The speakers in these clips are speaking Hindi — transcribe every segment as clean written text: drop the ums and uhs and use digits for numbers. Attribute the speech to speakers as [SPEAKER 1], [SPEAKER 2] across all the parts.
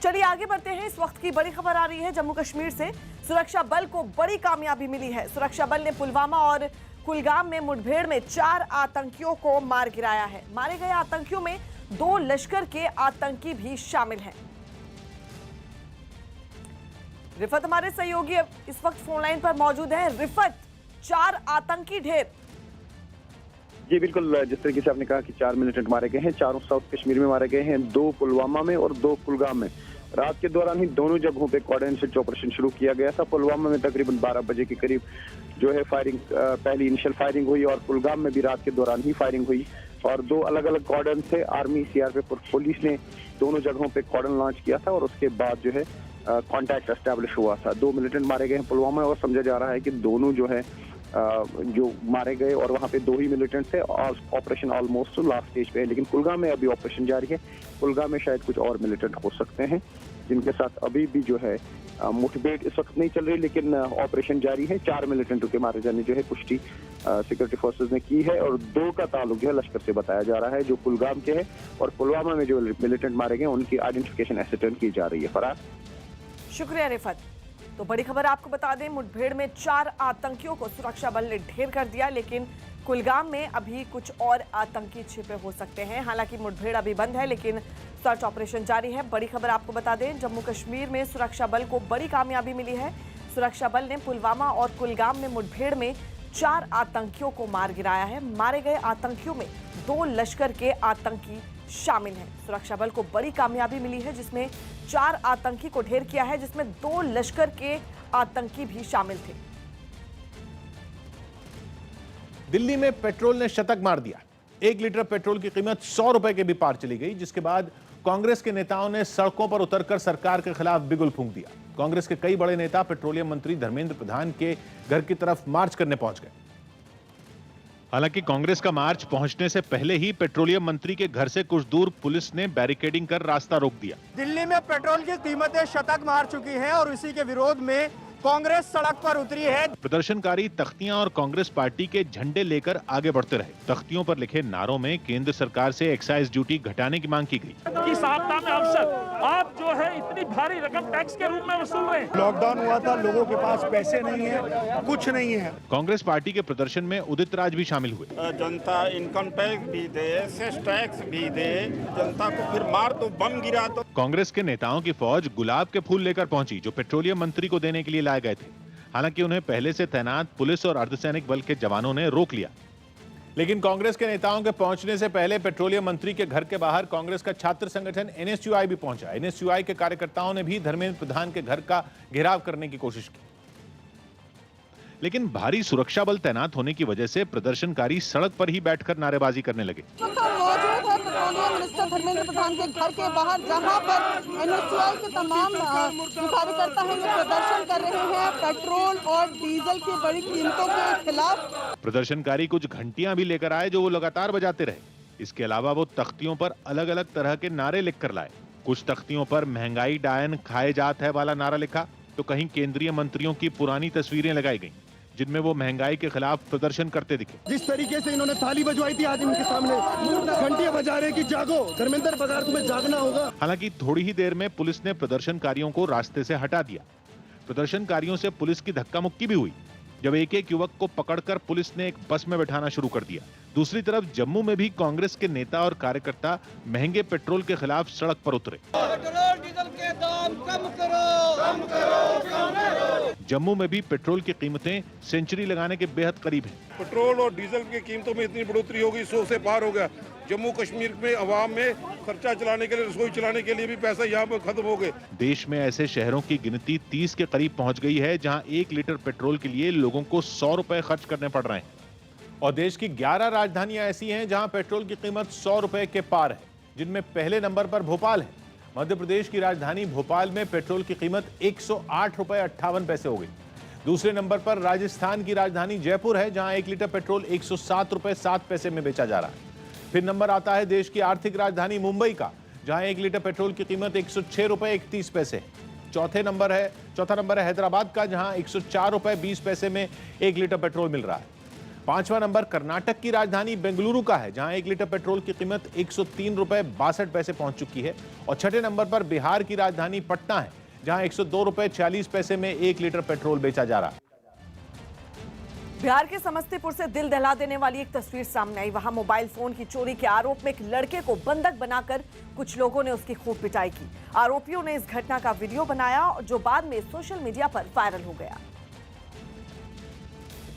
[SPEAKER 1] चलिए आगे बढ़ते हैं। इस वक्त की बड़ी खबर आ रही है जम्मू कश्मीर से। सुरक्षा बल को बड़ी कामयाबी मिली है। सुरक्षा बल ने पुलवामा और कुलगाम में मुठभेड़ में 4 आतंकियों को मार गिराया है। मारे गए आतंकियों में 2 लश्कर के आतंकी भी शामिल हैं। रिफत हमारे सहयोगी इस वक्त फोन लाइन पर मौजूद है। रिफत, 4 आतंकी ढेर।
[SPEAKER 2] जी बिल्कुल, जिस तरीके से आपने कहा कि 4 मिलिटेंट मारे गए हैं, चारों साउथ कश्मीर में मारे गए हैं, 2 पुलवामा में और 2 कुलगाम में। रात के दौरान ही दोनों जगहों पे कोऑर्डिनेटेड ऑपरेशन शुरू किया गया था। पुलवामा में तकरीबन 12 बजे के करीब जो है फायरिंग, पहली इनिशियल फायरिंग हुई और कुलगाम में भी रात के दौरान ही फायरिंग हुई और 2 अलग अलग कॉर्डन थे। आर्मी, सीआरपीएफ और पुलिस ने दोनों जगहों पे कॉर्डन लॉन्च किया था और उसके बाद जो है कांटेक्ट एस्टैब्लिश हुआ था। 2 मिलिटेंट मारे गए हैं पुलवामा और समझा जा रहा है कि दोनों जो है जो मारे गए और वहाँ पे 2 ही मिलिटेंट थे। ऑपरेशन ऑलमोस्ट लास्ट स्टेज पे है, लेकिन कुलगाम में अभी ऑपरेशन जारी है। कुलगाम में शायद कुछ और मिलिटेंट हो सकते हैं जिनके साथ अभी भी जो है मुठभेड़ इस वक्त नहीं चल रही, लेकिन ऑपरेशन जारी है। 4 मिलिटेंटों के मारे जाने जो है पुष्टि सिक्योरिटी फोर्सेस ने की है और 2 का ताल्लुक जो है लश्कर से बताया जा रहा है, जो कुलगाम के है, और पुलवामा में जो मिलिटेंट मारे गए उनकी आइडेंटिफिकेशन एसिटर्न की जा रही है। फराज,
[SPEAKER 1] शुक्रिया रिफत। तो बड़ी खबर आपको बता दें, मुठभेड़ में 4 आतंकियों को सुरक्षा बल ने ढेर कर दिया, लेकिन कुलगाम में अभी कुछ और आतंकी छिपे हो सकते हैं। हालांकि मुठभेड़ अभी बंद है, लेकिन सर्च ऑपरेशन जारी है। बड़ी खबर आपको बता दें, जम्मू कश्मीर में सुरक्षा बल को बड़ी कामयाबी मिली है। सुरक्षा बल ने पुलवामा और कुलगाम में मुठभेड़ में 4 आतंकियों को मार गिराया है। मारे गए आतंकियों में 2 लश्कर के आतंकी शामिल हैं। सुरक्षा बल को बड़ी कामयाबी मिली है, जिसमें 4 आतंकी को ढेर किया है, जिसमें 2 लश्कर के आतंकी भी शामिल थे।
[SPEAKER 3] दिल्ली में पेट्रोल ने शतक मार दिया। 1 लीटर पेट्रोल की कीमत 100 रुपए के भी पार चली गई, जिसके बाद कांग्रेस के नेताओं ने सड़कों पर उतरकर सरकार के खिलाफ बिगुल फूंक दिया। कांग्रेस के कई बड़े नेता पेट्रोलियम मंत्री धर्मेंद्र प्रधान के घर की तरफ मार्च करने पहुंच गए। हालांकि कांग्रेस का मार्च पहुंचने से पहले ही पेट्रोलियम मंत्री के घर से कुछ दूर पुलिस ने बैरिकेडिंग कर रास्ता रोक दिया।
[SPEAKER 4] दिल्ली में पेट्रोल की कीमतें शतक मार चुकी हैं और इसी के विरोध में कांग्रेस सड़क पर उतरी है।
[SPEAKER 3] प्रदर्शनकारी तख्तियां और कांग्रेस पार्टी के झंडे लेकर आगे बढ़ते रहे। तख्तियों पर लिखे नारों में केंद्र सरकार से एक्साइज ड्यूटी घटाने की मांग की गई।
[SPEAKER 5] किस आपदा में अवसर आप जो है इतनी भारी रकम टैक्स के रूप में वसूल रहे हैं।
[SPEAKER 4] लॉकडाउन हुआ था, लोगों के पास पैसे नहीं है, कुछ नहीं है।
[SPEAKER 3] कांग्रेस पार्टी के प्रदर्शन में उदित राज भी शामिल हुए।
[SPEAKER 6] जनता इनकम टैक्स भी दे, सेस टैक्स भी दे, जनता को फिर मार दो, बम गिरा दो।
[SPEAKER 3] कांग्रेस के नेताओं की फौज गुलाब के फूल लेकर पहुंची, जो पेट्रोलियम मंत्री को देने के लिए लाए गए थे। हालांकि उन्हें पहले से तैनात पुलिस और अर्धसैनिक बल के जवानों ने रोक लिया। लेकिन कांग्रेस के नेताओं के पहुंचने से पहले पेट्रोलियम मंत्री के घर के बाहर कांग्रेस का छात्र संगठन एनएसयूआई भी पहुंचा। एनएसयूआई के कार्यकर्ताओं ने भी धर्मेंद्र प्रधान के घर का घेराव करने की कोशिश की, लेकिन भारी सुरक्षा बल तैनात होने की वजह से प्रदर्शनकारी सड़क पर ही बैठकर नारेबाजी करने लगे।
[SPEAKER 7] मौजूद है पेट्रोलियम मिनिस्टर धर्मेंद्र प्रधान के घर के बाहर, जहां पर एनएसयूआई के तमाम कार्यकर्ता हैं, ये प्रदर्शन कर रहे हैं पेट्रोल और डीजल की बड़ी कीमतों के खिलाफ।
[SPEAKER 3] प्रदर्शनकारी कुछ घंटियां भी लेकर आए, जो वो लगातार बजाते रहे। इसके अलावा वो तख्तियों पर अलग अलग तरह के नारे लिखकर लाए। कुछ तख्तियों पर महंगाई डायन खाए जात है वाला नारा लिखा, तो कहीं केंद्रीय मंत्रियों की पुरानी तस्वीरें लगाई गईं, जिनमें वो महंगाई के खिलाफ प्रदर्शन करते दिखे।
[SPEAKER 4] जिस तरीके से इन्होंने थाली बजवाई थी, आज इनके सामने घंटियां बजा रहे कि जागो धर्मेंद्र प्रधान, तुम्हें जागना होगा।
[SPEAKER 3] हालांकि थोड़ी ही देर में पुलिस ने प्रदर्शनकारियों को रास्ते से हटा दिया। प्रदर्शनकारियों से पुलिस की धक्का मुक्की भी हुई, जब एक एक युवक को पकड़कर पुलिस ने एक बस में बैठाना शुरू कर दिया। दूसरी तरफ जम्मू में भी कांग्रेस के नेता और कार्यकर्ता महंगे पेट्रोल के खिलाफ सड़क पर उतरे।
[SPEAKER 7] पेट्रोल डीजल के दाम कम करो, कम करो, कम करो।
[SPEAKER 3] जम्मू में भी पेट्रोल की कीमतें सेंचुरी लगाने के बेहद करीब हैं।
[SPEAKER 8] पेट्रोल और डीजल की कीमतों में इतनी बढ़ोतरी हो गई, 100 से पार हो गया। जम्मू कश्मीर में अवाम में खर्चा चलाने के लिए, रसोई चलाने के लिए भी पैसा यहाँ पर खत्म हो गए।
[SPEAKER 3] देश में ऐसे शहरों की गिनती 30 के करीब पहुंच गई है, जहां 1 लीटर पेट्रोल के लिए लोगों को 100 रुपए खर्च करने पड़ रहे हैं। और देश की 11 राजधानियां ऐसी हैं जहां पेट्रोल की कीमत 100 रुपए के पार है, जिनमें पहले नंबर पर भोपाल है। मध्य प्रदेश की राजधानी भोपाल में पेट्रोल की कीमत 108 रुपए 58 पैसे हो गई। दूसरे नंबर पर राजस्थान की राजधानी जयपुर है, जहां 1 लीटर पेट्रोल 107 रुपए 7 पैसे में बेचा जा रहा है। फिर नंबर आता है देश की आर्थिक राजधानी मुंबई का, जहां 1 लीटर पेट्रोल की कीमत 106 रुपए 31 पैसे। चौथा नंबर है हैदराबाद का, जहां 104 रुपए 20 पैसे में 1 लीटर पेट्रोल मिल रहा है। पांचवा नंबर कर्नाटक की राजधानी बेंगलुरु का है, जहां 1 लीटर पेट्रोल की कीमत 103 रुपए 62 पैसे पहुंच चुकी है। और छठे नंबर पर बिहार की राजधानी पटना है, जहां 102 रुपए 40 पैसे में 1 लीटर पेट्रोल बेचा जा रहा है।
[SPEAKER 1] बिहार के समस्तीपुर से दिल दहला देने वाली एक तस्वीर सामने आई। वहां मोबाइल फोन की चोरी के आरोप में एक लड़के को बंधक बनाकर कुछ लोगों ने उसकी खूब पिटाई की। आरोपियों ने इस घटना का वीडियो बनाया, जो बाद में सोशल मीडिया पर वायरल हो गया,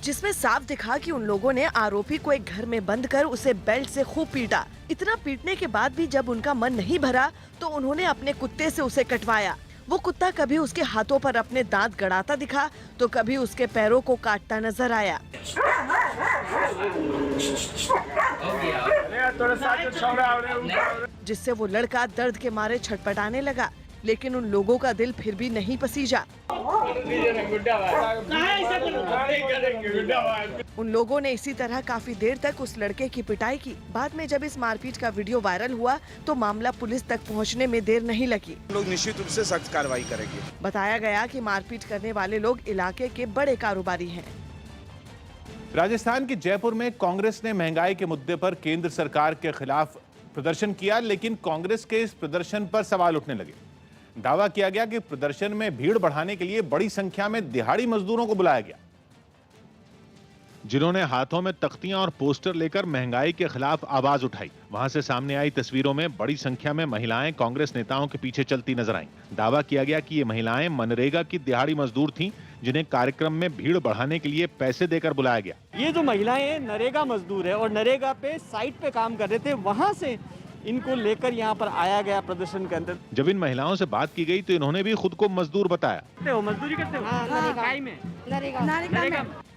[SPEAKER 1] जिसमें साफ दिखा कि उन लोगों ने आरोपी को एक घर में बंद कर उसे बेल्ट से खूब पीटा। इतना पीटने के बाद भी जब उनका मन नहीं भरा तो उन्होंने अपने कुत्ते से उसे कटवाया। वो कुत्ता कभी उसके हाथों पर अपने दांत गड़ाता दिखा तो कभी उसके पैरों को काटता नजर आया। जिससे वो लड़का दर्द के मारे छटपटाने लगा, लेकिन उन लोगों का दिल फिर भी नहीं पसीजा। उन लोगों ने इसी तरह काफी देर तक उस लड़के की पिटाई की। बाद में जब इस मारपीट का वीडियो वायरल हुआ तो मामला पुलिस तक पहुंचने में देर नहीं लगी।
[SPEAKER 9] लोग निश्चित रूप से सख्त कार्रवाई करेंगे।
[SPEAKER 1] बताया गया कि मारपीट करने वाले लोग इलाके के बड़े कारोबारी हैं।
[SPEAKER 3] राजस्थान के जयपुर में कांग्रेस ने महंगाई के मुद्दे पर केंद्र सरकार के खिलाफ प्रदर्शन किया, लेकिन कांग्रेस के इस प्रदर्शन पर सवाल उठने लगे। दावा किया गया कि प्रदर्शन में भीड़ बढ़ाने के लिए बड़ी संख्या में दिहाड़ी मजदूरों को बुलाया गया, जिन्होंने हाथों में तख्तियां और पोस्टर लेकर महंगाई के खिलाफ आवाज उठाई। वहां से सामने आई तस्वीरों में बड़ी संख्या में महिलाएं कांग्रेस नेताओं के पीछे चलती नजर आईं। दावा किया गया कि ये महिलाएं मनरेगा की दिहाड़ी मजदूर थीं, जिन्हें कार्यक्रम में भीड़ बढ़ाने के लिए पैसे देकर बुलाया गया।
[SPEAKER 10] ये जो महिलाएं हैं नरेगा मजदूर है और नरेगा पे साइट पे काम कर रहे थे, वहां से इनको लेकर यहाँ पर आया गया प्रदर्शन के अंदर।
[SPEAKER 3] जब इन महिलाओं से बात की गई तो इन्होंने भी खुद को मजदूर बताया।
[SPEAKER 10] मजदूरी करते हो?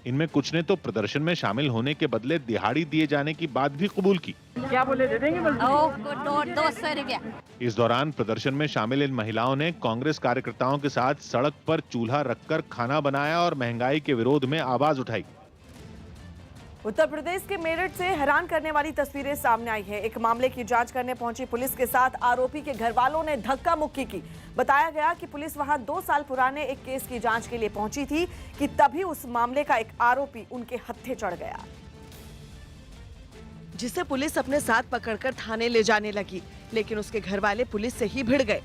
[SPEAKER 3] इनमें कुछ ने तो प्रदर्शन में शामिल होने के बदले दिहाड़ी दिए जाने की बात भी कबूल की।
[SPEAKER 10] क्या बोले, दे देंगे मजदूरी?
[SPEAKER 11] 200 रुपया।
[SPEAKER 3] इस दौरान प्रदर्शन में शामिल इन महिलाओं ने कांग्रेस कार्यकर्ताओं के साथ सड़क पर चूल्हा रखकर खाना बनाया और महंगाई के विरोध में आवाज उठाई।
[SPEAKER 1] उत्तर प्रदेश के मेरठ से हैरान करने वाली तस्वीरें सामने आई है। एक मामले की जांच करने पहुंची पुलिस के साथ आरोपी के घर वालों ने धक्का मुक्की की। बताया गया कि पुलिस वहां 2 साल पुराने एक केस की जांच के लिए पहुंची थी कि तभी उस मामले का एक आरोपी उनके हत्थे चढ़ गया, जिसे पुलिस अपने साथ पकड़कर थाने ले जाने लगी, लेकिन उसके घर वाले पुलिस से ही भिड़ गए।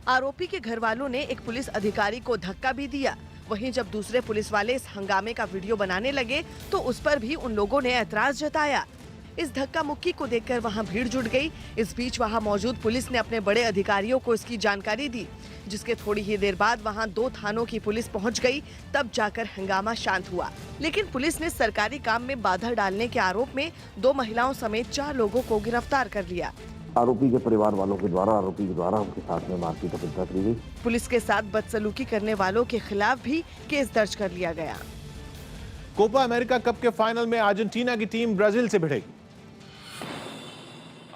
[SPEAKER 1] आरोपी के घर वालों ने एक पुलिस अधिकारी को धक्का भी दिया। वहीं जब दूसरे पुलिस वाले इस हंगामे का वीडियो बनाने लगे तो उस पर भी उन लोगों ने ऐतराज जताया। इस धक्का मुक्की को देखकर वहां भीड़ जुट गई। इस बीच वहां मौजूद पुलिस ने अपने बड़े अधिकारियों को इसकी जानकारी दी, जिसके थोड़ी ही देर बाद वहां 2 थानों की पुलिस पहुंच गई। तब जाकर हंगामा शांत हुआ, लेकिन पुलिस ने सरकारी काम में बाधा डालने के आरोप में 2 महिलाओं समेत 4 लोगों को गिरफ्तार कर लिया।
[SPEAKER 12] आरोपी के परिवार वालों के द्वारा उनके साथ में मारपीट और हिंसा की गई।
[SPEAKER 1] पुलिस के साथ बदसलूकी करने वालों के खिलाफ भी केस दर्ज कर लिया गया।
[SPEAKER 3] कोपा अमेरिका कप के फाइनल में अर्जेंटीना की टीम ब्राजील से भिड़ेगी।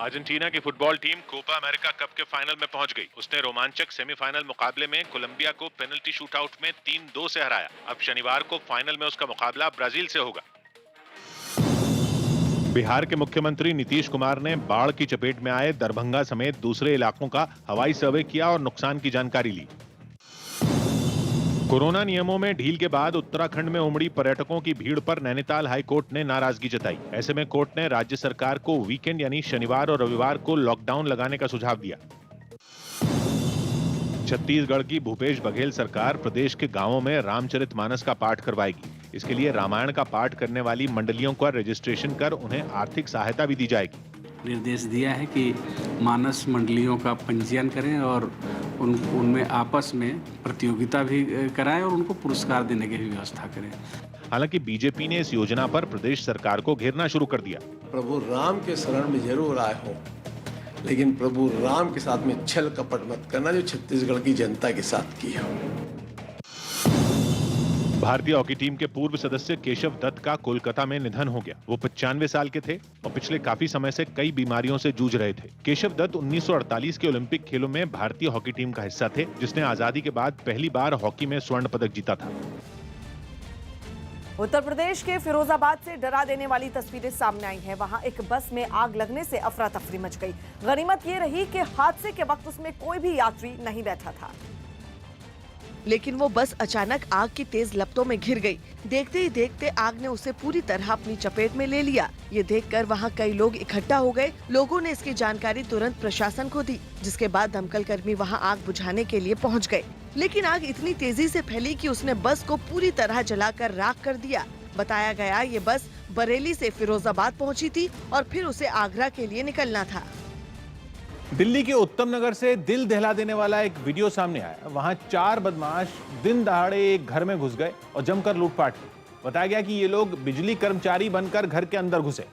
[SPEAKER 3] अर्जेंटीना की football team Copa America cup के फाइनल में पहुंच गई। उसने रोमांचक सेमीफाइनल मुकाबले में कोलंबिया को पेनल्टी शूटआउट में 3-2 से हराया। अब शनिवार को फाइनल में उसका मुकाबला ब्राजील से होगा। बिहार के मुख्यमंत्री नीतीश कुमार ने बाढ़ की चपेट में आए दरभंगा समेत दूसरे इलाकों का हवाई सर्वे किया और नुकसान की जानकारी ली। कोरोना नियमों में ढील के बाद उत्तराखंड में उमड़ी पर्यटकों की भीड़ पर नैनीताल हाई कोर्ट ने नाराजगी जताई। ऐसे में कोर्ट ने राज्य सरकार को वीकेंड यानी शनिवार और रविवार को लॉकडाउन लगाने का सुझाव दिया। छत्तीसगढ़ की भूपेश बघेल सरकार प्रदेश के गांवों में रामचरितमानस का पाठ करवाएगी। इसके लिए रामायण का पाठ करने वाली मंडलियों का रजिस्ट्रेशन कर उन्हें आर्थिक सहायता भी दी जाएगी।
[SPEAKER 13] निर्देश दिया है कि मानस मंडलियों का पंजीयन करें और उनमें आपस में प्रतियोगिता भी कराएं और उनको पुरस्कार देने की भी व्यवस्था करें।
[SPEAKER 3] हालांकि बीजेपी ने इस योजना पर प्रदेश सरकार को घेरना शुरू कर दिया।
[SPEAKER 14] प्रभु राम के शरण में जरूर आए हो, लेकिन प्रभु राम के साथ में छल कपट मत करना जो छत्तीसगढ़ की जनता के साथ की है।
[SPEAKER 3] भारतीय हॉकी टीम के पूर्व सदस्य केशव दत्त का कोलकाता में निधन हो गया। वो 95 साल के थे और पिछले काफी समय से कई बीमारियों से जूझ रहे थे। केशव दत्त 1948 के ओलंपिक खेलों में भारतीय हॉकी टीम का हिस्सा थे, जिसने आजादी के बाद पहली बार हॉकी में स्वर्ण पदक जीता था।
[SPEAKER 1] उत्तर प्रदेश के फिरोजाबाद से डरा देने वाली तस्वीरें सामने आई हैं। वहां एक बस में आग लगने से अफरा तफरी मच गई। गनीमत ये रही कि हादसे के वक्त उसमें कोई भी यात्री नहीं बैठा था।
[SPEAKER 7] लेकिन वो बस अचानक आग की तेज लपटों में घिर गई। देखते ही देखते आग ने उसे पूरी तरह अपनी चपेट में ले लिया। ये देखकर वहाँ कई लोग इकट्ठा हो गए। लोगों ने इसकी जानकारी तुरंत प्रशासन को दी, जिसके बाद दमकल कर्मी वहाँ आग बुझाने के लिए पहुँच गए। लेकिन आग इतनी तेजी से फैली कि उसने बस को पूरी तरह जलाकर राख कर दिया। बताया गया ये बस बरेली से फिरोजाबाद पहुंची थी और फिर उसे आगरा के लिए निकलना था।
[SPEAKER 3] दिल्ली के उत्तम नगर से दिल दहला देने वाला एक वीडियो सामने आया। वहां 4 बदमाश दिन दहाड़े एक घर में घुस गए और जमकर लूटपाट की। बताया गया कि ये लोग बिजली कर्मचारी बनकर घर के अंदर घुसे,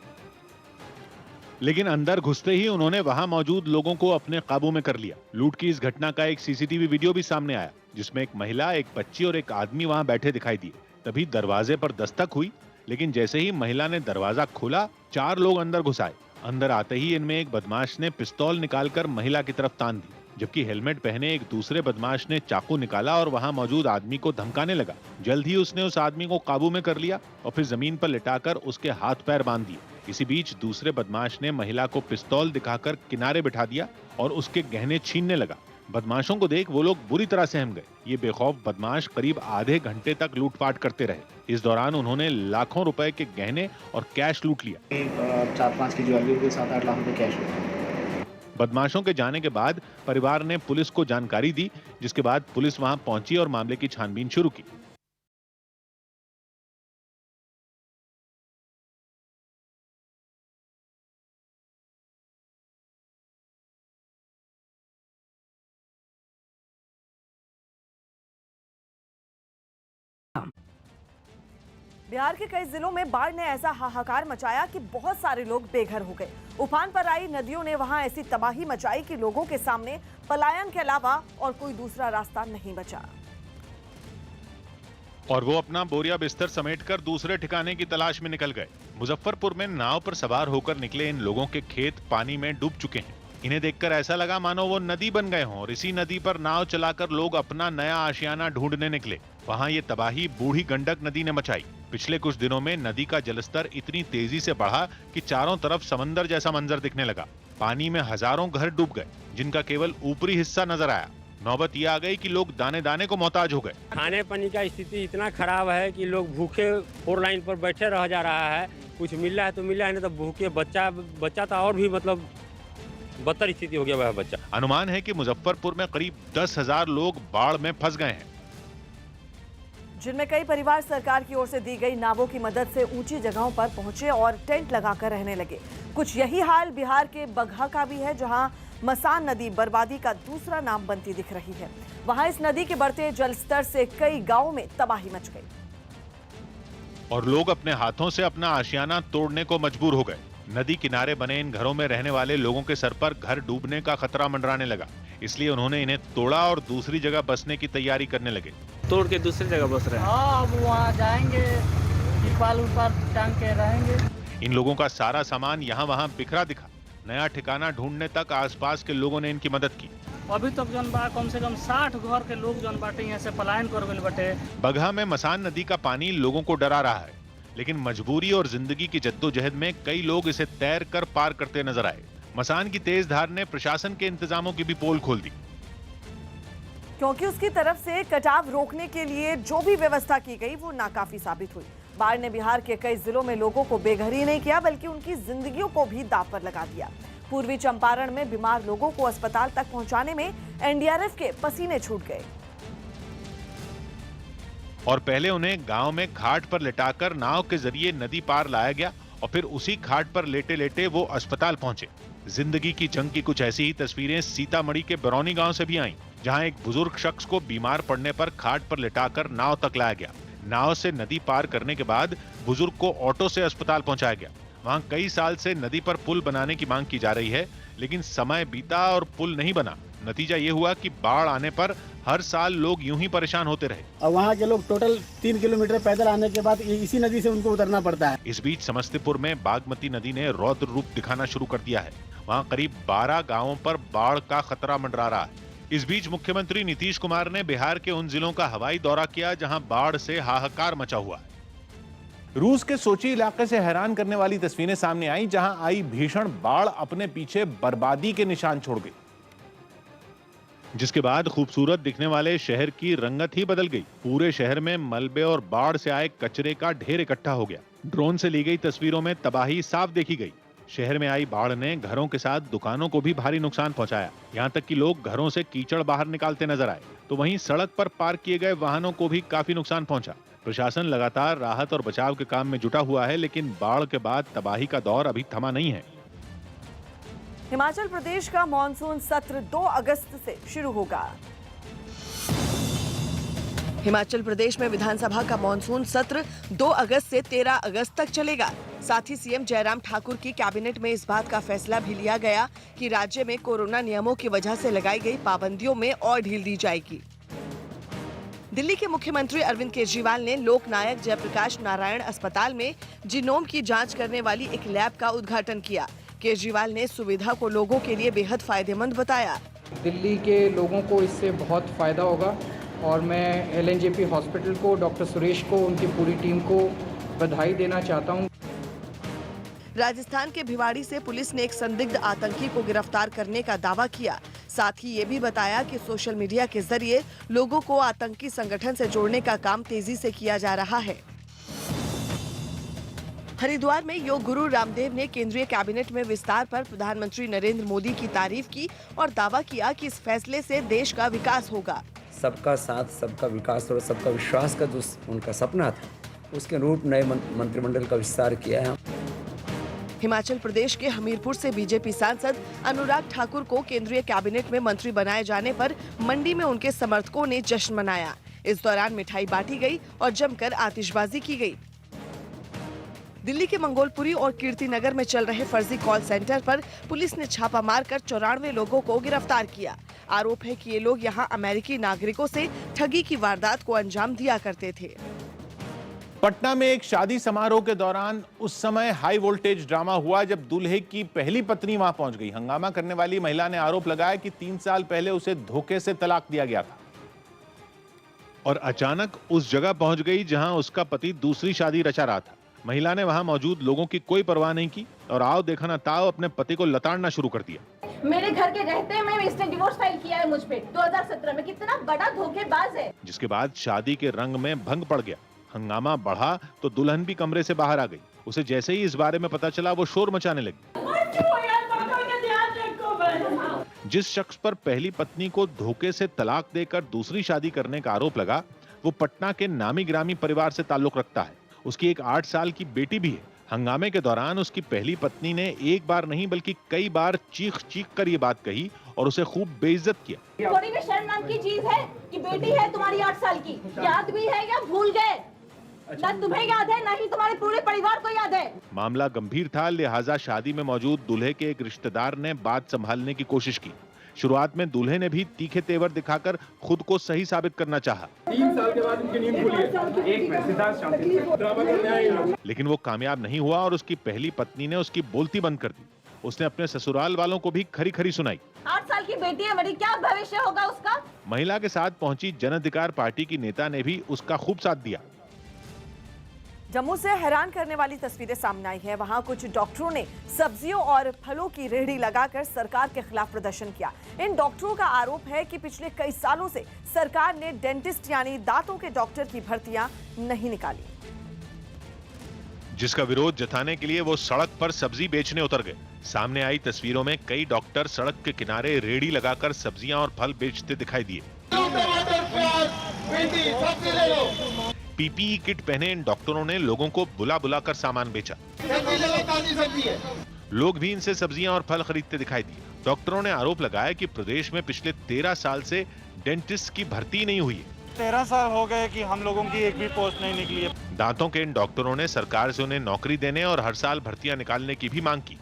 [SPEAKER 3] लेकिन अंदर घुसते ही उन्होंने वहां मौजूद लोगों को अपने काबू में कर लिया। लूट की इस घटना का एक सीसीटीवी वीडियो भी सामने आया, जिसमें एक महिला, एक बच्ची और एक आदमी वहां बैठे दिखाई दिए। तभी दरवाजे पर दस्तक हुई, लेकिन जैसे ही महिला ने दरवाजा खोला, 4 लोग अंदर घुस आए। अंदर आते ही इनमें एक बदमाश ने पिस्तौल निकालकर महिला की तरफ तान दी, जबकि हेलमेट पहने एक दूसरे बदमाश ने चाकू निकाला और वहां मौजूद आदमी को धमकाने लगा। जल्द ही उसने उस आदमी को काबू में कर लिया और फिर जमीन पर लिटाकर उसके हाथ पैर बांध दिए। इसी बीच दूसरे बदमाश ने महिला को पिस्तौल दिखाकर किनारे बिठा दिया और उसके गहने छीनने लगा। बदमाशों को देख वो लोग बुरी तरह सहम गए। ये बेखौफ बदमाश करीब आधे घंटे तक लूटपाट करते रहे। इस दौरान उन्होंने लाखों रुपए के गहने और कैश लूट लिया।
[SPEAKER 11] 4-5 की ज्वेलरी के 7-8 लाख रुपए कैश।
[SPEAKER 3] बदमाशों के जाने के बाद परिवार ने पुलिस को जानकारी दी, जिसके बाद पुलिस वहां पहुंची और मामले की छानबीन शुरू की।
[SPEAKER 1] बिहार के कई जिलों में बाढ़ ने ऐसा हाहाकार मचाया कि बहुत सारे लोग बेघर हो गए। उफान पर आई नदियों ने वहां ऐसी तबाही मचाई कि लोगों के सामने पलायन के अलावा और कोई दूसरा रास्ता नहीं बचा
[SPEAKER 3] और वो अपना बोरिया बिस्तर समेटकर दूसरे ठिकाने की तलाश में निकल गए। मुजफ्फरपुर में नाव पर सवार होकर निकले इन लोगों के खेत पानी में डूब चुके हैं। इन्हें देखकर ऐसा लगा मानो वो नदी बन गए हों और इसी नदी पर नाव चलाकर लोग अपना नया आशियाना ढूंढने निकले। वहां ये तबाही बूढ़ी गंडक नदी ने मचाई। पिछले कुछ दिनों में नदी का जलस्तर इतनी तेजी से बढ़ा कि चारों तरफ समंदर जैसा मंजर दिखने लगा। पानी में हजारों घर डूब गए, जिनका केवल ऊपरी हिस्सा नजर आया। नौबत यह आ गई कि लोग दाने दाने को मोहताज हो गए।
[SPEAKER 15] खाने पानी का स्थिति इतना खराब है कि लोग भूखे 4 लाइन पर बैठे रह जा रहा है। कुछ मिल रहा है तो मिल रहा है, नहीं तो भूखे बच्चा तो और भी मतलब बदतर स्थिति हो गया वह बच्चा।
[SPEAKER 3] अनुमान है कि मुजफ्फरपुर में करीब 10,000 लोग बाढ़ में फंस गए हैं,
[SPEAKER 1] जिनमें कई परिवार सरकार की ओर से दी गई नावों की मदद से ऊंची जगहों पर पहुंचे और टेंट लगाकर रहने लगे। कुछ यही हाल बिहार के बगहा का भी है, जहां मसान नदी बर्बादी का दूसरा नाम बनती दिख रही है। वहां इस नदी के बढ़ते जलस्तर से कई गांवों में तबाही मच गई
[SPEAKER 3] और लोग अपने हाथों से अपना आशियाना तोड़ने को मजबूर हो गए। नदी किनारे बने इन घरों में रहने वाले लोगों के सर पर घर डूबने का खतरा मंडराने लगा, इसलिए उन्होंने इन्हें तोड़ा और दूसरी जगह बसने की तैयारी करने लगे।
[SPEAKER 15] तोड़ के दूसरी जगह बस रहे हैं।
[SPEAKER 11] हाँ, अब वहाँ जाएंगे, तिरपाल उरपाल टांग के रहेंगे।
[SPEAKER 3] इन लोगों का सारा सामान यहाँ वहाँ बिखरा दिखा। नया ठिकाना ढूंढने तक आसपास के लोगों ने इनकी मदद की।
[SPEAKER 11] अभी तक जौन बा कम से कम 60 घर के लोग जौन बाटे यहाँ से पलायन कर गए बाटे।
[SPEAKER 3] बगहा में मसान नदी का पानी लोगों को डरा रहा है, लेकिन मजबूरी और जिंदगी की जद्दोजहद में कई लोग इसे तैर कर पार करते नजर आए। मसान की तेज धार ने प्रशासन के इंतजामों की भी पोल खोल दी,
[SPEAKER 1] क्योंकि उसकी तरफ से कटाव रोकने के लिए जो भी व्यवस्था की गई वो नाकाफी साबित हुई। बाढ़ ने बिहार के कई जिलों में लोगों को बेघर ही नहीं किया, बल्कि उनकी जिंदगियों को भी दांव पर लगा दिया। पूर्वी चंपारण में बीमार लोगों को अस्पताल तक पहुंचाने में एनडीआरएफ के पसीने छूट गए
[SPEAKER 3] और पहले उन्हें गांव में घाट पर लिटाकर नाव के जरिए नदी पार लाया गया और फिर उसी घाट पर लेटे लेटे वो अस्पताल पहुंचे। जिंदगी की जंग की कुछ ऐसी ही तस्वीरें सीतामढ़ी के बरौनी गांव से भी आईं, जहां एक बुजुर्ग शख्स को बीमार पड़ने पर घाट पर लिटाकर नाव तक लाया गया। नाव से नदी पार करने के बाद बुजुर्ग को ऑटो से अस्पताल पहुंचाया गया। वहां कई साल से नदी पर पुल बनाने की मांग की जा रही है, लेकिन समय बीता और पुल नहीं बना। नतीजा ये हुआ कि बाढ़ आने पर हर साल लोग यूं ही परेशान होते रहे
[SPEAKER 11] और वहाँ के लोग टोटल 3 किलोमीटर पैदल आने के बाद इसी नदी से उनको उतरना पड़ता है।
[SPEAKER 3] इस बीच समस्तीपुर में बागमती नदी ने रौद्र रूप दिखाना शुरू कर दिया है। वहां करीब 12 गांवों पर बाढ़ का खतरा मंडरा रहा है। इस बीच मुख्यमंत्री नीतीश कुमार ने बिहार के उन जिलों का हवाई दौरा किया जहां बाढ़ से हाहाकार मचा हुआ है। रूस के सोची इलाके से हैरान करने वाली तस्वीरें सामने आई, जहां आई भीषण बाढ़ अपने पीछे बर्बादी के निशान छोड़ गई। जिसके बाद खूबसूरत दिखने वाले शहर की रंगत ही बदल गई। पूरे शहर में मलबे और बाढ़ से आए कचरे का ढेर इकट्ठा हो गया। ड्रोन से ली गई तस्वीरों में तबाही साफ देखी गई। शहर में आई बाढ़ ने घरों के साथ दुकानों को भी भारी नुकसान पहुंचाया। यहाँ तक कि लोग घरों से कीचड़ बाहर निकालते नजर आए। तो वहीं सड़क पर पार्क किए गए वाहनों को भी काफी नुकसान पहुंचा। प्रशासन लगातार राहत और बचाव के काम में जुटा हुआ है, लेकिन बाढ़ के बाद तबाही का दौर अभी थमा नहीं है।
[SPEAKER 1] हिमाचल प्रदेश का मॉनसून सत्र 2 अगस्त से शुरू होगा। हिमाचल प्रदेश में विधानसभा का मॉनसून सत्र 2 अगस्त से 13 अगस्त तक चलेगा। साथ ही सीएम जयराम ठाकुर की कैबिनेट में इस बात का फैसला भी लिया गया कि राज्य में कोरोना नियमों की वजह से लगाई गई पाबंदियों में और ढील दी जाएगी। दिल्ली के मुख्यमंत्री अरविंद केजरीवाल ने लोकनायक जयप्रकाश नारायण अस्पताल में जीनोम की जांच करने वाली एक लैब का उद्घाटन किया। केजरीवाल ने सुविधा को लोगों के लिए बेहद फायदेमंद बताया।
[SPEAKER 16] दिल्ली के लोगों को इससे बहुत फायदा होगा और मैं एलएनजेपी हॉस्पिटल को, डॉक्टर सुरेश को, उनकी पूरी टीम को बधाई देना चाहता हूं।
[SPEAKER 1] राजस्थान के भिवाड़ी से पुलिस ने एक संदिग्ध आतंकी को गिरफ्तार करने का दावा किया। साथ ही ये भी बताया कि सोशल मीडिया के जरिए लोगों को आतंकी संगठन से जोड़ने का काम तेजी से किया जा रहा है। हरिद्वार में योग गुरु रामदेव ने केंद्रीय कैबिनेट में विस्तार पर प्रधानमंत्री नरेंद्र मोदी की तारीफ की और दावा किया कि इस फैसले से देश का विकास होगा।
[SPEAKER 17] सबका साथ, सबका विकास और सबका विश्वास का जो उनका सपना था, उसके अनुरूप नए मंत्रिमंडल का विस्तार किया है।
[SPEAKER 1] हिमाचल प्रदेश के हमीरपुर से बीजेपी सांसद अनुराग ठाकुर को केंद्रीय कैबिनेट में मंत्री बनाए जाने पर मंडी में उनके समर्थकों ने जश्न मनाया। इस दौरान मिठाई बांटी गई और जमकर आतिशबाजी की गई। दिल्ली के मंगोलपुरी और कीर्तिनगर में चल रहे फर्जी कॉल सेंटर पर पुलिस ने छापा मारकर 94 लोगों को गिरफ्तार किया। आरोप है कि ये लोग यहां अमेरिकी नागरिकों से ठगी की वारदात को अंजाम दिया करते थे।
[SPEAKER 3] पटना में एक शादी समारोह के दौरान उस समय हाई वोल्टेज ड्रामा हुआ जब दूल्हे की पहली पत्नी वहां पहुंच गई। हंगामा करने वाली महिला ने आरोप लगाया कि 3 साल पहले उसे धोखे से तलाक दिया गया था और अचानक उस जगह पहुंच गई जहां उसका पति दूसरी शादी रचा रहा था। महिला ने वहां मौजूद लोगों की कोई परवाह नहीं की और आओ देखा ना ताओ अपने पति को लताड़ना शुरू कर दिया।
[SPEAKER 18] मेरे घर के रहते में इसने डिवोर्स फाइल किया है मुझ पे 2017 में। कितना बड़ा धोखेबाज है।
[SPEAKER 3] जिसके बाद शादी के रंग में भंग पड़ गया। हंगामा बढ़ा तो दुल्हन भी कमरे से बाहर आ गई। उसे जैसे ही इस बारे में पता चला वो शोर मचाने लगी। जिस शख्स पर पहली पत्नी को धोखे से तलाक देकर दूसरी शादी करने का आरोप लगा वो पटना के नामी ग्रामी परिवार से ताल्लुक रखता है। उसकी एक 8 साल की बेटी भी है। हंगामे के दौरान उसकी पहली पत्नी ने एक बार नहीं बल्कि कई बार चीख कर ये बात कही और उसे खूब बेइज्जत किया।
[SPEAKER 18] थोड़ी भी शर्म नाम की चीज है कि बेटी है तुम्हारी 8 साल की, याद भी है या भूल गए? ना तुम्हें याद है ना ही तुम्हारे पूरे परिवार को याद है।
[SPEAKER 3] मामला गंभीर था, लिहाजा शादी में मौजूद दूल्हे के एक रिश्तेदार ने बात संभालने की कोशिश की। शुरुआत में दूल्हे ने भी तीखे तेवर दिखाकर खुद को सही साबित करना चाहा।
[SPEAKER 19] 3 साल के बाद उनकी नींद खुली है। एक मिनट सिद्धार्थ शांति,
[SPEAKER 3] लेकिन वो कामयाब नहीं हुआ और उसकी पहली पत्नी ने उसकी बोलती बंद कर दी। उसने अपने ससुराल वालों को भी खरी खरी सुनाई।
[SPEAKER 18] 8 साल की बेटी है मेरी, क्या भविष्य होगा उसका?
[SPEAKER 3] महिला के साथ पहुंची जन अधिकार पार्टी की नेता ने भी उसका खूब साथ दिया।
[SPEAKER 1] जम्मू से हैरान करने वाली तस्वीरें सामने आई हैं। वहां कुछ डॉक्टरों ने सब्जियों और फलों की रेहड़ी लगाकर सरकार के खिलाफ प्रदर्शन किया। इन डॉक्टरों का आरोप है कि पिछले कई सालों से सरकार ने डेंटिस्ट यानी दांतों के डॉक्टर की भर्तियां नहीं निकाली,
[SPEAKER 3] जिसका विरोध जताने के लिए वो सड़क पर सब्जी बेचने उतर गए। सामने आई तस्वीरों में कई डॉक्टर सड़क के किनारे रेहड़ी लगाकर सब्जियां और फल बेचते दिखाई दिए। पीपीई किट पहने इन डॉक्टरों ने लोगों को बुला बुलाकर सामान बेचा। लोग भी इनसे सब्जियां और फल खरीदते दिखाई दिए। डॉक्टरों ने आरोप लगाया कि प्रदेश में पिछले 13 साल से डेंटिस्ट की भर्ती नहीं हुई है।
[SPEAKER 10] 13 साल हो गए कि हम लोगों की एक भी पोस्ट नहीं निकली है।
[SPEAKER 3] दांतों के इन डॉक्टरों ने सरकार से उन्हें नौकरी देने और हर साल भर्तियां निकालने की भी मांग की।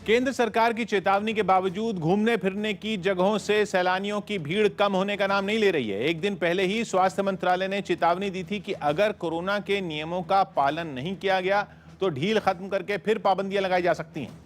[SPEAKER 3] केंद्र सरकार की चेतावनी के बावजूद घूमने फिरने की जगहों से सैलानियों की भीड़ कम होने का नाम नहीं ले रही है। एक दिन पहले ही स्वास्थ्य मंत्रालय ने चेतावनी दी थी कि अगर कोरोना के नियमों का पालन नहीं किया गया तो ढील खत्म करके फिर पाबंदियां लगाई जा सकती हैं।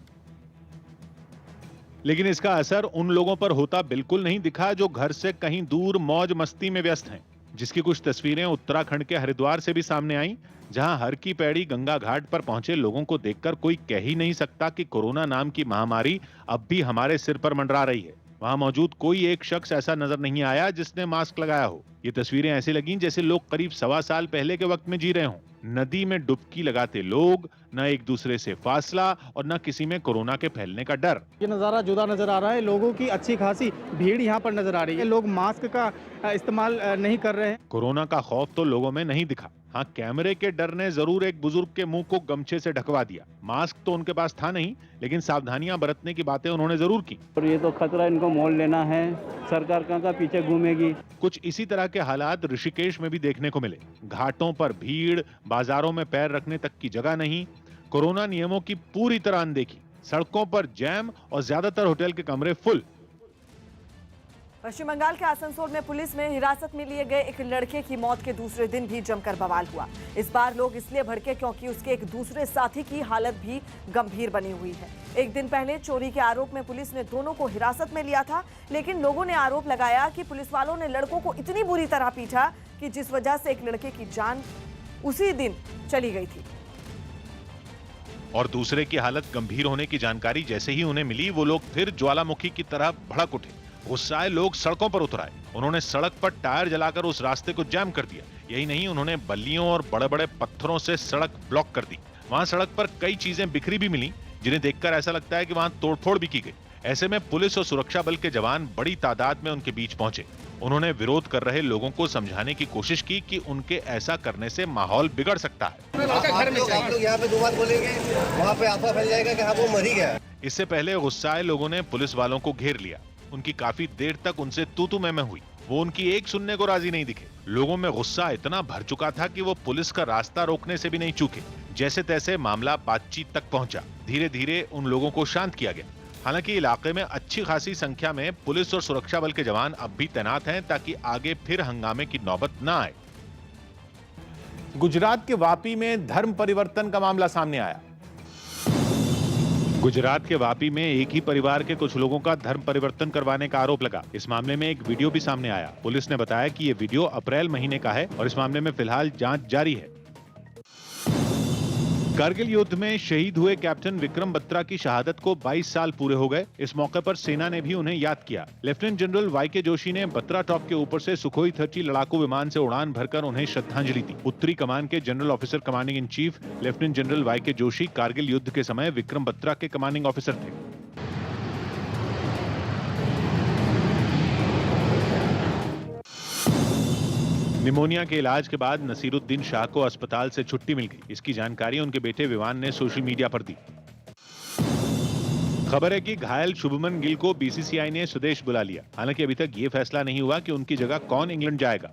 [SPEAKER 3] लेकिन इसका असर उन लोगों पर होता बिल्कुल नहीं दिखा जो घर से कहीं दूर मौज मस्ती में व्यस्त हैं, जिसकी कुछ तस्वीरें उत्तराखंड के हरिद्वार से भी सामने आईं, जहां हर की पैड़ी गंगा घाट पर पहुंचे लोगों को देखकर कोई कह ही नहीं सकता कि कोरोना नाम की महामारी अब भी हमारे सिर पर मंडरा रही है। वहां मौजूद कोई एक शख्स ऐसा नजर नहीं आया जिसने मास्क लगाया हो। ये तस्वीरें ऐसी लगीं जैसे लोग करीब 1.25 साल पहले के वक्त में जी रहे हों। नदी में डुबकी लगाते लोग, न एक दूसरे से फासला और न किसी में कोरोना के फैलने का डर।
[SPEAKER 11] ये नज़ारा जुदा नजर आ रहा है। लोगों की अच्छी खासी भीड़ यहाँ पर नजर आ रही है। लोग मास्क का इस्तेमाल नहीं कर रहे हैं।
[SPEAKER 3] कोरोना का खौफ तो लोगों में नहीं दिखा। हाँ, कैमरे के डर ने जरूर एक बुजुर्ग के मुंह को गमछे से ढकवा दिया। मास्क तो उनके पास था नहीं, लेकिन सावधानियां बरतने की बातें उन्होंने जरूर की।
[SPEAKER 10] और ये तो खतरा इनको मोल लेना है, सरकार कहाँ पीछे घूमेगी।
[SPEAKER 3] कुछ इसी तरह के हालात ऋषिकेश में भी देखने को मिले। घाटों पर भीड़, बाजारों में पैर रखने तक की जगह नहीं, कोरोना नियमों की पूरी तरह अनदेखी, सड़कों पर जैम और ज्यादातर होटल के कमरे फुल।
[SPEAKER 1] पश्चिम बंगाल के आसनसोल में पुलिस में हिरासत में लिए गए एक लड़के की मौत के दूसरे दिन भी जमकर बवाल हुआ। इस बार लोग इसलिए भड़के क्योंकि उसके एक दूसरे साथी की हालत भी गंभीर बनी हुई है। एक दिन पहले चोरी के आरोप में पुलिस ने दोनों को हिरासत में लिया था, लेकिन लोगों ने आरोप लगाया कि पुलिस वालों ने लड़कों को इतनी बुरी तरह पीटा कि जिस वजह से एक लड़के की जान उसी दिन चली गई थी।
[SPEAKER 3] और दूसरे की हालत गंभीर होने की जानकारी जैसे ही उन्हें मिली, वो लोग फिर ज्वालामुखी की तरह भड़क उठे। गुस्साए लोग सड़कों पर उतर आए। उन्होंने सड़क पर टायर जलाकर उस रास्ते को जाम कर दिया। यही नहीं, उन्होंने बल्लियों और बड़े बड़े पत्थरों से सड़क ब्लॉक कर दी। वहां सड़क पर कई चीजें बिखरी भी मिली, जिन्हें देखकर ऐसा लगता है कि वहां तोड़फोड़ भी की गई। ऐसे में पुलिस और सुरक्षा बल के जवान बड़ी तादाद में उनके बीच पहुंचे। उन्होंने विरोध कर रहे लोगों को समझाने की कोशिश की कि उनके ऐसा करने से माहौल बिगड़ सकता है।
[SPEAKER 4] आप लोग यहाँ पे 2 बात बोलेंगे, वहाँ पे अफवाह फैल जाएगा कि हाँ वो मर ही गया।
[SPEAKER 3] इससे पहले गुस्साए लोगों ने पुलिस वालों को घेर लिया। उनकी काफी देर तक उनसे तू-तू मैं हुई। वो उनकी एक सुनने को राजी नहीं दिखे। लोगों में गुस्सा इतना भर चुका था कि वो पुलिस का रास्ता रोकने से भी नहीं चूके। जैसे तैसे मामला बातचीत तक पहुंचा। धीरे धीरे उन लोगों को शांत किया गया। हालांकि इलाके में अच्छी खासी संख्या में पुलिस और सुरक्षा बल के जवान अब भी तैनात हैं, ताकि आगे फिर हंगामे की नौबत न आए। गुजरात के वापी में धर्म परिवर्तन का मामला सामने आया। गुजरात के वापी में एक ही परिवार के कुछ लोगों का धर्म परिवर्तन करवाने का आरोप लगा। इस मामले में एक वीडियो भी सामने आया। पुलिस ने बताया कि ये वीडियो अप्रैल महीने का है और इस मामले में फिलहाल जांच जारी है। कारगिल युद्ध में शहीद हुए कैप्टन विक्रम बत्रा की शहादत को 22 साल पूरे हो गए। इस मौके पर सेना ने भी उन्हें याद किया। Lieutenant general Y K. जोशी ने बत्रा टॉप के ऊपर से सुखोई 30 लड़ाकू विमान से उड़ान भरकर उन्हें श्रद्धांजलि दी। उत्तरी कमान के general officer commanding in chief lieutenant general Y K. Joshi Kargil युद्ध के समय विक्रम बत्रा के कमांडिंग ऑफिसर थे। निमोनिया के इलाज के बाद नसीरुद्दीन शाह को अस्पताल से छुट्टी मिल गई। इसकी जानकारी उनके बेटे विवान ने सोशल मीडिया पर दी। खबर है कि घायल शुभमन गिल को बीसीसीआई ने स्वदेश बुला लिया। हालांकि अभी तक ये फैसला नहीं हुआ कि उनकी जगह कौन इंग्लैंड जाएगा।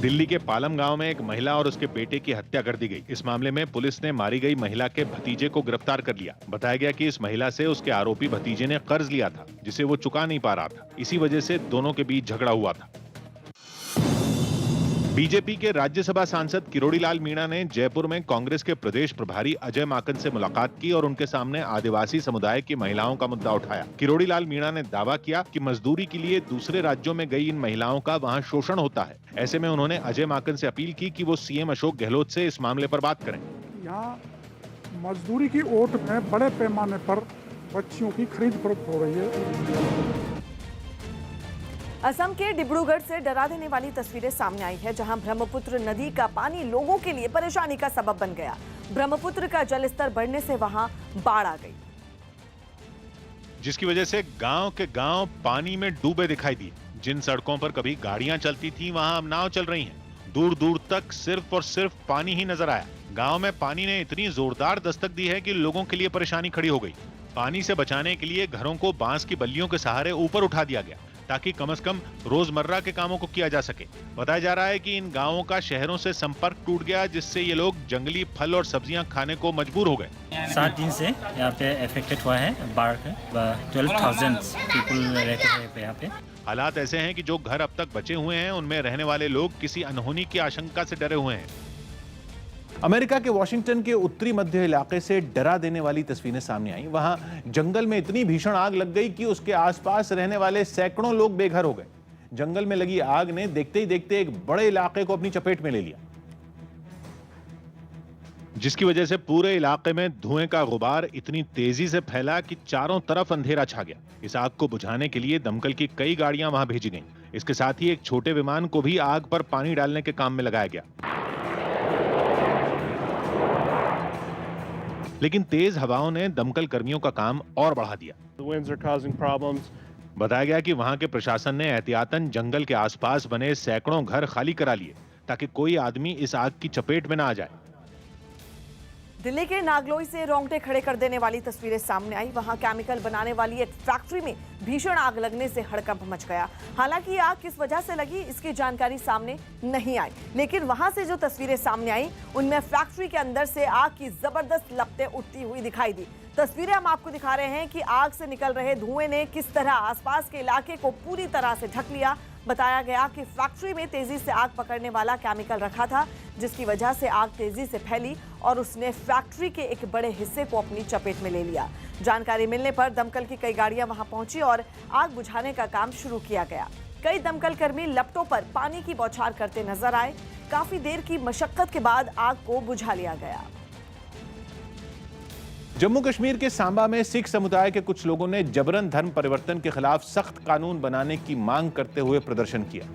[SPEAKER 3] दिल्ली के पालम गांव में एक महिला और उसके बेटे की हत्या कर दी गई। इस मामले में पुलिस ने मारी गई महिला के भतीजे को गिरफ्तार कर लिया। बताया गया कि इस महिला से उसके आरोपी भतीजे ने कर्ज लिया था, जिसे वो चुका नहीं पा रहा था। इसी वजह से दोनों के बीच झगड़ा हुआ था। बीजेपी के राज्यसभा सांसद किरोड़ी लाल मीणा ने जयपुर में कांग्रेस के प्रदेश प्रभारी अजय माकन से मुलाकात की और उनके सामने आदिवासी समुदाय की महिलाओं का मुद्दा उठाया। किरोड़ी लाल मीणा ने दावा किया कि मजदूरी के लिए दूसरे राज्यों में गई इन महिलाओं का वहां शोषण होता है। ऐसे में उन्होंने अजय माकन से अपील की कि वो सीएम अशोक गहलोत से इस मामले पर बात करें।
[SPEAKER 20] यहाँ मजदूरी की ओट में बड़े पैमाने पर बच्चियों की खरीद फरोख्त हो रही है।
[SPEAKER 1] असम के डिब्रूगढ़ से डरा देने वाली तस्वीरें सामने आई है, जहां ब्रह्मपुत्र नदी का पानी लोगों के लिए परेशानी का सबब बन गया। ब्रह्मपुत्र का जलस्तर बढ़ने से वहां बाढ़ आ गई,
[SPEAKER 3] जिसकी वजह से गांव के गांव पानी में डूबे दिखाई दिए। जिन सड़कों पर कभी गाड़ियां चलती थीं, वहां अब नाव चल रही हैं। दूर दूर तक सिर्फ और सिर्फ पानी ही नजर आया। गांव में पानी ने इतनी जोरदार दस्तक दी है कि लोगों के लिए परेशानी खड़ी हो गई। पानी से बचाने के लिए घरों को बांस की बल्लियों के सहारे ऊपर उठा दिया गया, ताकि कम से कम रोजमर्रा के कामों को किया जा सके। बताया जा रहा है कि इन गांवों का शहरों से संपर्क टूट गया, जिससे ये लोग जंगली फल और सब्जियां खाने को मजबूर हो गए।
[SPEAKER 21] 7 दिन से यहाँ पे अफेक्टेड हुआ है बाढ़ से। 12,000 पीपल रहते हैं यहाँ पे।
[SPEAKER 3] हालात ऐसे हैं कि जो घर अब तक बचे हुए हैं, उनमें रहने वाले लोग किसी अनहोनी की आशंका से डरे हुए हैं। अमेरिका के वॉशिंगटन के उत्तरी मध्य इलाके से डरा देने वाली तस्वीरें सामने आई। वहां जंगल में इतनी भीषण आग लग गई कि उसके आसपास रहने वाले सैकड़ों लोग बेघर हो गए। जंगल में लगी आग ने देखते ही देखते एक बड़े इलाके को अपनी चपेट में ले लिया। जिसकी वजह से पूरे इलाके में धुएं का गुबार इतनी तेजी से फैला कि चारों तरफ अंधेरा छा गया। इस आग को बुझाने के लिए दमकल की कई गाड़ियां वहां भेजी गईं। इसके साथ ही एक छोटे विमान को भी आग पर पानी डालने के काम में लगाया गया। लेकिन तेज हवाओं ने दमकल कर्मियों का काम और बढ़ा दिया। बताया गया कि वहां के प्रशासन ने एहतियातन जंगल के आसपास बने सैकड़ों घर खाली करा लिए ताकि कोई आदमी इस आग की चपेट में ना आ जाए।
[SPEAKER 1] दिल्ली के नागलोई से रोंगटे खड़े कर देने वाली तस्वीरें सामने आई। वहां केमिकल बनाने वाली एक फैक्ट्री में भीषण आग लगने से हड़कंप मच गया। हालांकि आग किस वजह से लगी इसकी जानकारी सामने नहीं आई, लेकिन वहां से जो तस्वीरें सामने आई उनमें फैक्ट्री के अंदर से आग की जबरदस्त लपटें उठती हुई दिखाई दी। तस्वीरें हम आपको दिखा रहे हैं कि आग से निकल रहे धुएं ने किस तरह आसपास के इलाके को पूरी तरह से ढक लिया। बताया गया कि फैक्ट्री में तेजी से आग पकड़ने वाला केमिकल रखा था, जिसकी वजह से आग तेजी से फैली और उसने फैक्ट्री के एक बड़े हिस्से को अपनी चपेट में ले लिया। जानकारी मिलने पर दमकल की कई गाड़ियां वहां पहुंची और आग बुझाने का काम शुरू किया गया। कई दमकल कर्मी लपटों पर पानी की बौछार करते नजर आए। काफी देर की मशक्कत के बाद आग को बुझा लिया गया।
[SPEAKER 3] जम्मू कश्मीर के सांबा में सिख समुदाय के कुछ लोगों ने जबरन धर्म परिवर्तन के खिलाफ सख्त कानून बनाने की मांग करते हुए प्रदर्शन किया।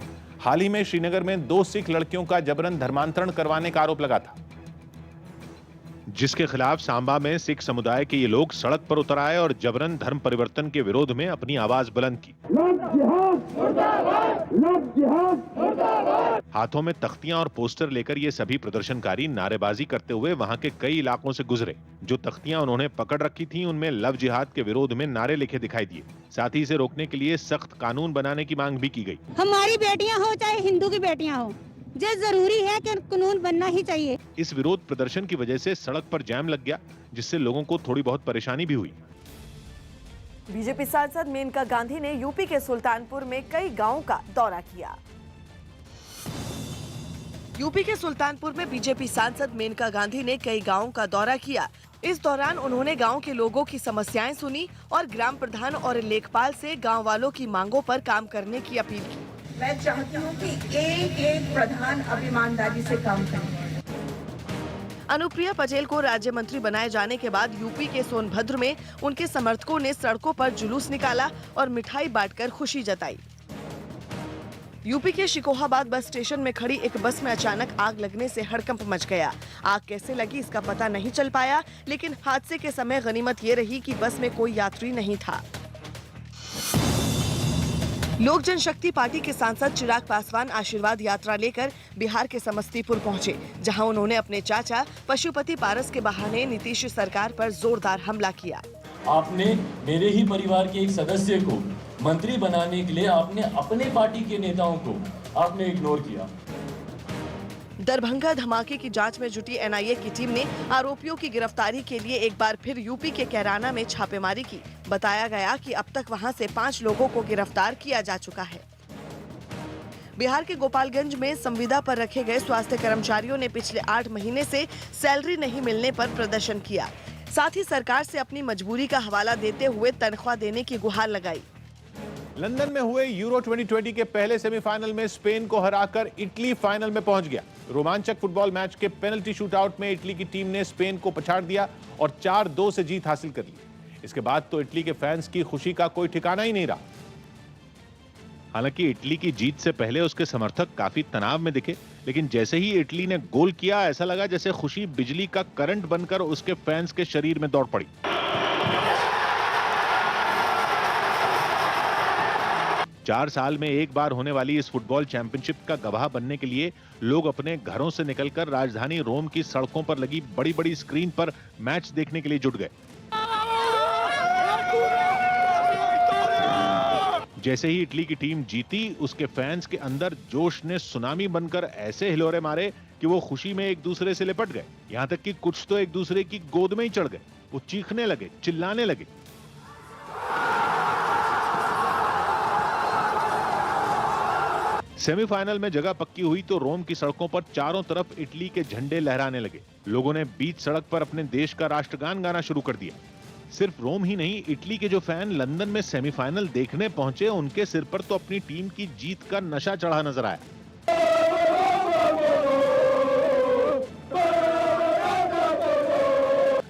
[SPEAKER 3] हाल ही में श्रीनगर में 2 सिख लड़कियों का जबरन धर्मांतरण करवाने का आरोप लगा था, जिसके खिलाफ सांबा में सिख समुदाय के ये लोग सड़क पर उतर आए और जबरन धर्म परिवर्तन के विरोध में अपनी आवाज बुलंद की। हाथों में तख्तियां और पोस्टर लेकर ये सभी प्रदर्शनकारी नारेबाजी करते हुए वहां के कई इलाकों से गुजरे। जो तख्तियां उन्होंने पकड़ रखी थीं, उनमें लव जिहाद के विरोध में नारे लिखे दिखाई दिए। साथ ही इसे रोकने के लिए सख्त कानून बनाने की मांग भी की गई।
[SPEAKER 2] हमारी बेटियां हो चाहे हिंदू की बेटियां हो, ये जरूरी है कि कानून बनना ही चाहिए।
[SPEAKER 3] इस विरोध प्रदर्शन की वजह से सड़क पर जाम लग गया, जिससे लोगों को थोड़ी बहुत परेशानी भी हुई।
[SPEAKER 1] बीजेपी सांसद मेनका गांधी ने यूपी के सुल्तानपुर में कई गांवों का दौरा किया। यूपी के सुल्तानपुर में बीजेपी सांसद मेनका गांधी ने कई गांवों का दौरा किया। इस दौरान उन्होंने गांव के लोगों की समस्याएं सुनी और ग्राम प्रधान और लेखपाल से गांव वालों की मांगों पर काम करने की अपील की।
[SPEAKER 22] मैं चाहती हूँ कि एक प्रधान अब ईमानदारी से काम करे।
[SPEAKER 1] अनुप्रिया पटेल को राज्य मंत्री बनाए जाने के बाद यूपी के सोनभद्र में उनके समर्थकों ने सड़कों पर जुलूस निकाला और मिठाई बांटकर खुशी जताई। यूपी के शिकोहाबाद बस स्टेशन में खड़ी एक बस में अचानक आग लगने से हड़कंप मच गया। आग कैसे लगी इसका पता नहीं चल पाया, लेकिन हादसे के समय गनीमत ये रही कि बस में कोई यात्री नहीं था। लोक जनशक्ति पार्टी के सांसद चिराग पासवान आशीर्वाद यात्रा लेकर बिहार के समस्तीपुर पहुंचे, जहां उन्होंने अपने चाचा पशुपति पारस के बहाने नीतीश सरकार पर जोरदार हमला किया।
[SPEAKER 23] आपने मेरे ही परिवार के एक सदस्य को मंत्री बनाने के लिए आपने अपने पार्टी के नेताओं को आपने इग्नोर किया।
[SPEAKER 1] दरभंगा धमाके की जांच में जुटी एनआईए की टीम ने आरोपियों की गिरफ्तारी के लिए एक बार फिर यूपी के कैराना में छापेमारी की। बताया गया कि अब तक वहां से 5 लोगों को गिरफ्तार किया जा चुका है। बिहार के गोपालगंज में संविदा पर रखे गए स्वास्थ्य कर्मचारियों ने पिछले 8 महीने से सैलरी नहीं मिलने पर प्रदर्शन किया। साथ ही सरकार से अपनी मजबूरी का हवाला देते हुए तनख्वाह देने की गुहार लगाई।
[SPEAKER 3] लंदन में हुए यूरो 2020 के पहले सेमीफाइनल में स्पेन को हराकर इटली फाइनल में पहुंच गया। रोमांचक फुटबॉल मैच के पेनल्टी शूटआउट में इटली की टीम ने स्पेन को पछाड़ दिया और 4-2 से जीत हासिल कर ली। इसके बाद तो इटली के फैंस की खुशी का कोई ठिकाना ही नहीं रहा। हालांकि इटली की जीत से पहले उसके समर्थक काफी तनाव में दिखे, लेकिन जैसे ही इटली ने गोल किया, ऐसा लगा जैसे खुशी बिजली का करंट बनकर उसके फैंस के शरीर में दौड़ पड़ी। चार साल में एक बार होने वाली इस फुटबॉल चैंपियनशिप का गवाह बनने के लिए लोग अपने घरों से निकलकर राजधानी रोम की सड़कों पर लगी बड़ी-बड़ी स्क्रीन पर मैच देखने के लिए जुट गए। जैसे ही इटली की टीम जीती, उसके फैंस के अंदर जोश ने सुनामी बनकर ऐसे हिलोरे मारे कि वो खुशी में एक दूसरे से लिपट गए। यहां तक कि कुछ तो एक दूसरे की गोद में ही चढ़ गए। वो चीखने लगे, चिल्लाने लगे। सेमीफाइनल में जगह पक्की हुई तो रोम की सड़कों पर चारों तरफ इटली के झंडे लहराने लगे। लोगों ने बीच सड़क पर अपने देश का राष्ट्रगान गाना शुरू कर दिया। सिर्फ रोम ही नहीं, इटली के जो फैन लंदन में सेमीफाइनल देखने पहुंचे, उनके सिर पर तो अपनी टीम की जीत का नशा चढ़ा नजर आया।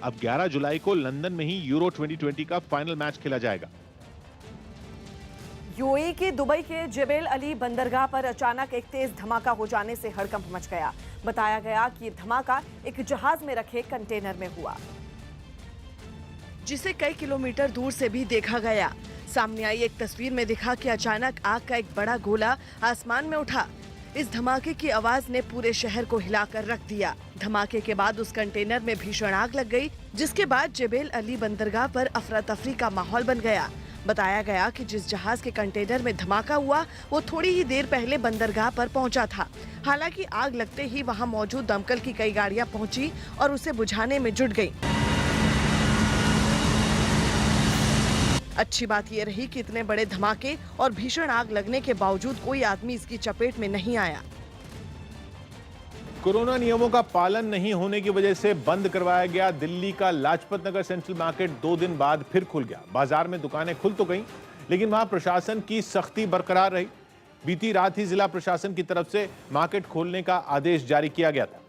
[SPEAKER 3] अब 11 जुलाई को लंदन में ही यूरो 2020 का फाइनल मैच खेला जाएगा।
[SPEAKER 1] यूएई के दुबई के जेबेल अली बंदरगाह पर अचानक एक तेज धमाका हो जाने से हड़कंप मच गया। बताया गया कि ये धमाका एक जहाज में रखे कंटेनर में हुआ, जिसे कई किलोमीटर दूर से भी देखा गया। सामने आई एक तस्वीर में दिखा कि अचानक आग का एक बड़ा गोला आसमान में उठा। इस धमाके की आवाज ने पूरे शहर को हिलाकर रख दिया। धमाके के बाद उस कंटेनर में भीषण आग लग गई, जिसके बाद जेबेल अली बंदरगाह पर अफरा तफरी का माहौल बन गया। बताया गया कि जिस जहाज के कंटेनर में धमाका हुआ वो थोड़ी ही देर पहले बंदरगाह पर पहुंचा था। हालांकि आग लगते ही वहां मौजूद दमकल की कई गाड़ियां पहुंची और उसे बुझाने में जुट गई। अच्छी बात यह रही कि इतने बड़े धमाके और भीषण आग लगने के बावजूद कोई आदमी इसकी चपेट में नहीं आया।
[SPEAKER 3] कोरोना नियमों का पालन नहीं होने की वजह से बंद करवाया गया दिल्ली का लाजपत नगर सेंट्रल मार्केट 2 दिन बाद फिर खुल गया। बाजार में दुकानें खुल तो गईं, लेकिन वहां प्रशासन की सख्ती बरकरार रही। बीती रात ही जिला प्रशासन की तरफ से मार्केट खोलने का आदेश जारी किया गया था,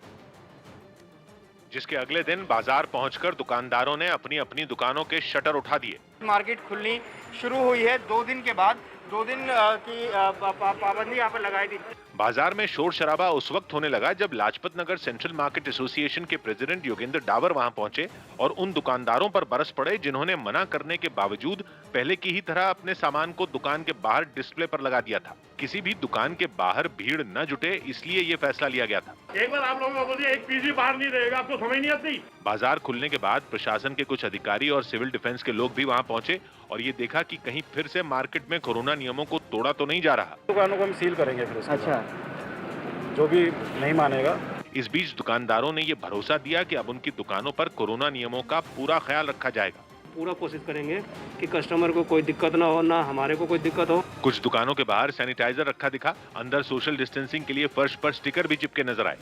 [SPEAKER 3] जिसके अगले दिन बाजार पहुंचकर दुकानदारों ने अपनी अपनी दुकानों के शटर उठा दिए।
[SPEAKER 11] मार्केट खुलनी शुरू हुई है 2 दिन के बाद। 2 दिन की पाबंदी यहाँ पर लगाई थी।
[SPEAKER 3] बाजार में शोर शराबा उस वक्त होने लगा जब Lajpat Nagar central market association के प्रेसिडेंट योगेंद्र डावर वहां पहुंचे और उन दुकानदारों पर बरस पड़े जिन्होंने मना करने के बावजूद पहले की ही तरह अपने सामान को दुकान के बाहर डिस्प्ले पर लगा दिया था। किसी भी दुकान के बाहर भीड़ न जुटे, इसलिए ये फैसला लिया गया था।
[SPEAKER 19] एक बार आप लोगों को बोलिए, एक पीस भी बाहर नहीं रहेगा, आपको समझ नहीं आती।
[SPEAKER 3] बाजार खुलने के बाद प्रशासन के कुछ अधिकारी और सिविल डिफेंस के लोग भी वहां पहुंचे और ये देखा कि कहीं फिर से मार्केट में कोरोना नियमों को तोड़ा तो नहीं जा रहा।
[SPEAKER 11] दुकानों को हम सील करेंगे फिर। अच्छा, जो भी नहीं मानेगा।
[SPEAKER 3] इस बीच दुकानदारों ने ये भरोसा दिया कि अब उनकी दुकानों पर कोरोना नियमों का पूरा ख्याल रखा जाएगा।
[SPEAKER 15] पूरा कोशिश करेंगे कि कस्टमर को कोई दिक्कत ना हो, ना हमारे को कोई दिक्कत हो।
[SPEAKER 3] कुछ दुकानों के बाहर सैनिटाइजर रखा दिखा, अंदर सोशल डिस्टेंसिंग के लिए फर्श पर स्टिकर भी चिपके नजर आए।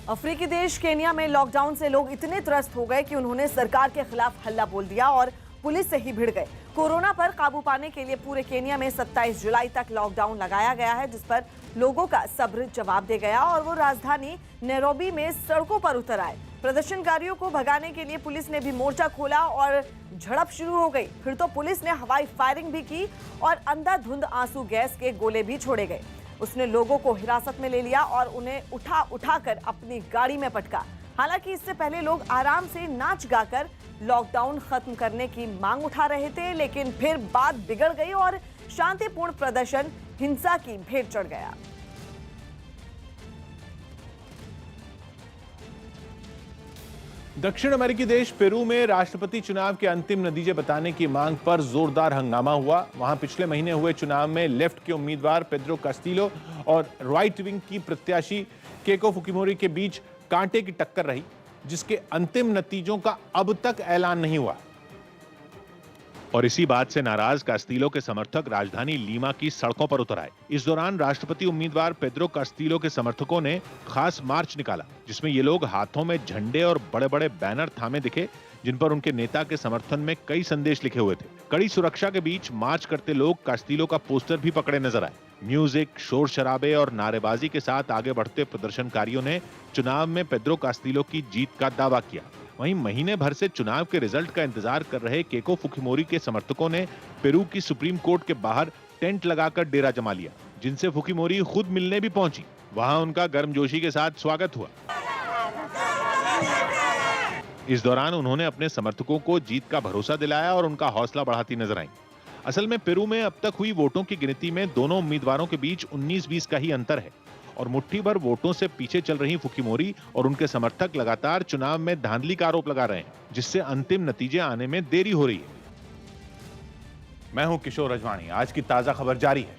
[SPEAKER 1] अफ्रीकी देश केन्या में लॉकडाउन से लोग इतने त्रस्त हो गए कि उन्होंने सरकार के खिलाफ हल्ला बोल दिया और पुलिस से ही भिड़ गए। कोरोना पर काबू पाने के लिए पूरे केन्या में 27 जुलाई तक लॉकडाउन लगाया गया है, जिस पर लोगों का सब्र जवाब दे गया और वो राजधानी नैरोबी में सड़कों पर उतर आए। प्रदर्शनकारियों को भगाने के लिए पुलिस ने भी मोर्चा खोला और झड़प शुरू हो गई। फिर तो पुलिस ने हवाई फायरिंग भी की और अंधाधुंध आंसू गैस के गोले भी छोड़े गए। उसने लोगों को हिरासत में ले लिया और उन्हें उठाकर अपनी गाड़ी में पटका। हालांकि इससे पहले लोग आराम से नाच गाकर लॉकडाउन खत्म करने की मांग उठा रहे थे, लेकिन फिर बात बिगड़ गई और शांतिपूर्ण प्रदर्शन हिंसा की भेंट चढ़ गया।
[SPEAKER 3] दक्षिण अमेरिकी देश पेरू में राष्ट्रपति चुनाव के अंतिम नतीजे बताने की मांग पर जोरदार हंगामा हुआ। वहां पिछले महीने हुए चुनाव में लेफ्ट के उम्मीदवार पेड्रो कास्टिलो और राइट विंग की प्रत्याशी केको फुकिमोरी के बीच कांटे की टक्कर रही, जिसके अंतिम नतीजों का अब तक ऐलान नहीं हुआ। और इसी बात से नाराज कास्टिलो के समर्थक राजधानी लीमा की सड़कों पर उतर आए। इस दौरान राष्ट्रपति उम्मीदवार पेड्रो कास्टिलो के समर्थकों ने खास मार्च निकाला, जिसमें ये लोग हाथों में झंडे और बड़े बड़े बैनर थामे दिखे, जिन पर उनके नेता के समर्थन में कई संदेश लिखे हुए थे। कड़ी सुरक्षा के बीच मार्च करते लोग कास्टिलो का पोस्टर भी पकड़े नजर आए। म्यूजिक, शोर शराबे और नारेबाजी के साथ आगे बढ़ते प्रदर्शनकारियों ने चुनाव में पेड्रो कास्टिलो की जीत का दावा किया। वहीं महीने भर से चुनाव के रिजल्ट का इंतजार कर रहे केको फुकिमोरी के समर्थकों ने पेरू की सुप्रीम कोर्ट के बाहर टेंट लगाकर डेरा जमा लिया, जिनसे फुकिमोरी खुद मिलने भी पहुंची। वहां उनका गर्मजोशी के साथ स्वागत हुआ। इस दौरान उन्होंने अपने समर्थकों को जीत का भरोसा दिलाया और उनका हौसला बढ़ाती नजर आईं। असल में पेरू में अब तक हुई वोटों की गिनती में दोनों उम्मीदवारों के बीच 19-20 का ही अंतर है और मुट्ठी भर वोटों से पीछे चल रही फुकिमोरी और उनके समर्थक लगातार चुनाव में धांधली का आरोप लगा रहे हैं, जिससे अंतिम नतीजे आने में देरी हो रही है। मैं हूं किशोर रजवाणी। आज की ताजा खबर जारी है।